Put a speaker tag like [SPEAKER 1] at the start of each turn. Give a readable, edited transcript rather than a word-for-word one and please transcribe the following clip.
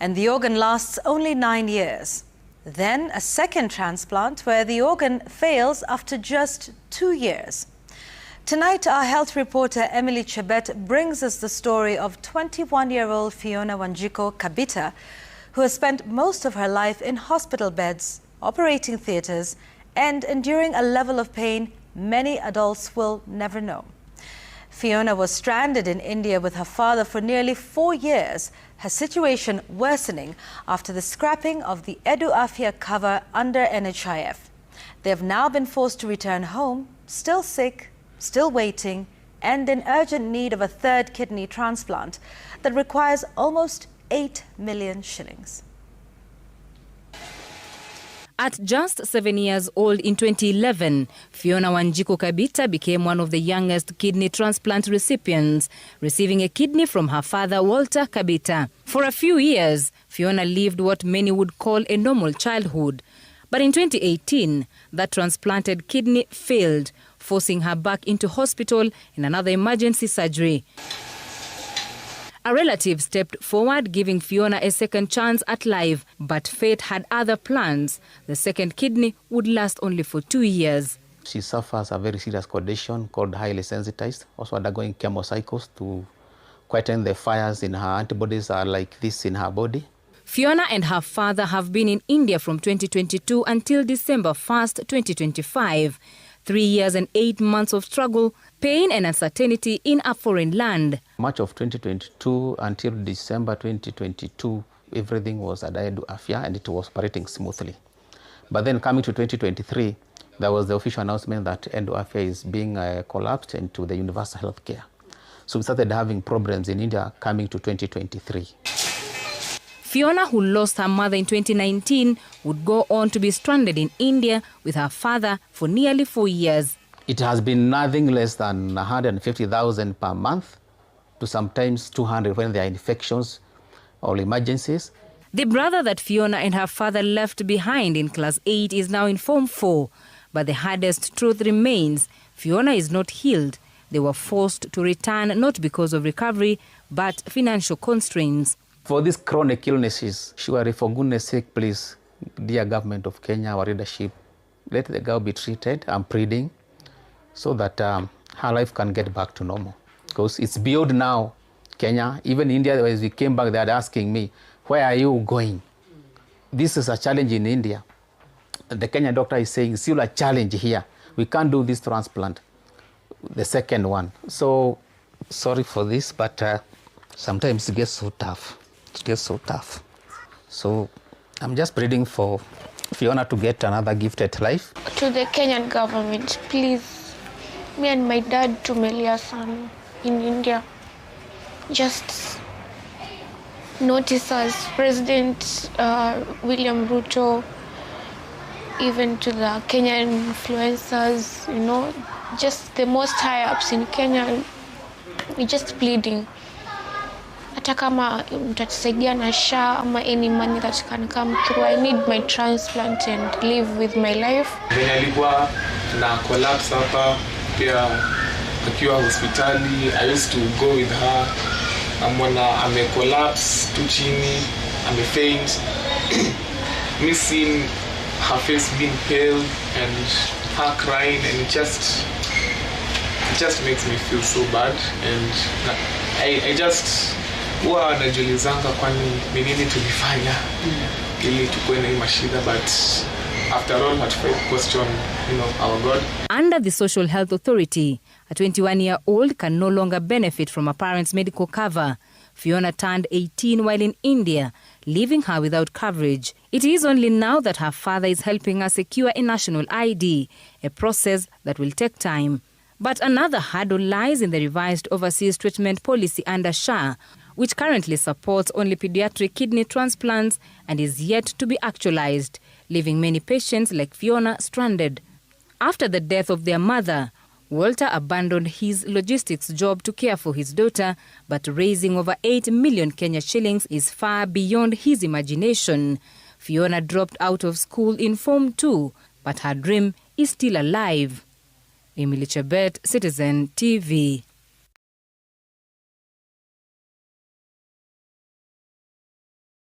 [SPEAKER 1] and the organ lasts only 9 years. Then a second transplant where the organ fails after just 2 years. Tonight, our health reporter Emily Chebet brings us the story of 21-year-old Fyona Wanjiku Kabitta, who has spent most of her life in hospital beds, operating theatres, and enduring a level of pain many adults will never know. Fyona was stranded in India with her father for nearly 4 years, her situation worsening after the scrapping of the Edu Afya cover under NHIF. They have now been forced to return home, still sick, still waiting, and in urgent need of a third kidney transplant that requires almost 8 million shillings.
[SPEAKER 2] At just 7 years old in 2011, Fyona Wanjiku Kabitta became one of the youngest kidney transplant recipients, receiving a kidney from her father, Walter Kabitta. For a few years, Fyona lived what many would call a normal childhood. But in 2018, that transplanted kidney failed, forcing her back into hospital in another emergency surgery. A relative stepped forward, giving Fyona a second chance at life, but fate had other plans. The second kidney would last only for 2 years.
[SPEAKER 3] She suffers a very serious condition called highly sensitized, also undergoing chemocycles to quieten the fires in her antibodies are like this in her body.
[SPEAKER 2] Fyona and her father have been in India from 2022 until December 1st, 2025. 3 years and 8 months of struggle, pain and uncertainty in a foreign land.
[SPEAKER 3] March of 2022 until December 2022, everything was at Edu Afya and it was operating smoothly. But then coming to 2023, there was the official announcement that Edu Afya is being collapsed into the universal health care. So we started having problems in India coming to 2023.
[SPEAKER 2] Fyona, who lost her mother in 2019, would go on to be stranded in India with her father for nearly 4 years.
[SPEAKER 3] It has been nothing less than 150,000 per month to sometimes 200 when there are infections or emergencies.
[SPEAKER 2] The brother that Fyona and her father left behind in class 8 is now in Form 4. But the hardest truth remains, Fyona is not healed. They were forced to return not because of recovery, but financial constraints.
[SPEAKER 3] For these chronic illnesses, surely for goodness sake, please, dear government of Kenya, our leadership, let the girl be treated and pleading so that her life can get back to normal. Because it's beyond now, Kenya. Even India, as we came back, they are asking me, where are you going? This is a challenge in India. The Kenyan doctor is saying, still a challenge here. We can't do this transplant, the second one. So, sorry for this, but sometimes it gets so tough. It gets so tough. So I'm just pleading for Fyona to get another gifted life.
[SPEAKER 4] To the Kenyan government, please, me and my dad tumelia sana in India. Just notice us, President William Ruto, even to the Kenyan influencers, you know, just the most high-ups in Kenya, we're just pleading. Hata kama mtatusaidia na SHA ama any money that can come through, I need my transplant and live with my life.
[SPEAKER 5] Venye alikuwa na collapse hapa pia akiwa hospitali, I used to go with her. Amona ame collapse tu chini, ame faint. Me seeing her face being pale and her crying, and it just makes me feel so bad. And I just huwa najulizanga kwani ni nini tulifanya ili tukue na hii mashida, but after all hatufai question, our God.
[SPEAKER 2] Under the Social Health Authority, a 21-year-old can no longer benefit from a parent's medical cover. Fyona turned 18 while in India, leaving her without coverage. It is only now that her father is helping her secure a national ID, a process that will take time. But another hurdle lies in the revised overseas treatment policy under SHA, which currently supports only pediatric kidney transplants and is yet to be actualized, leaving many patients like Fyona stranded. After the death of their mother, Walter abandoned his logistics job to care for his daughter, but raising over 8 million Kenya shillings is far beyond his imagination. Fyona dropped out of school in Form 2, but her dream is still alive. Emily Chebet, Citizen TV.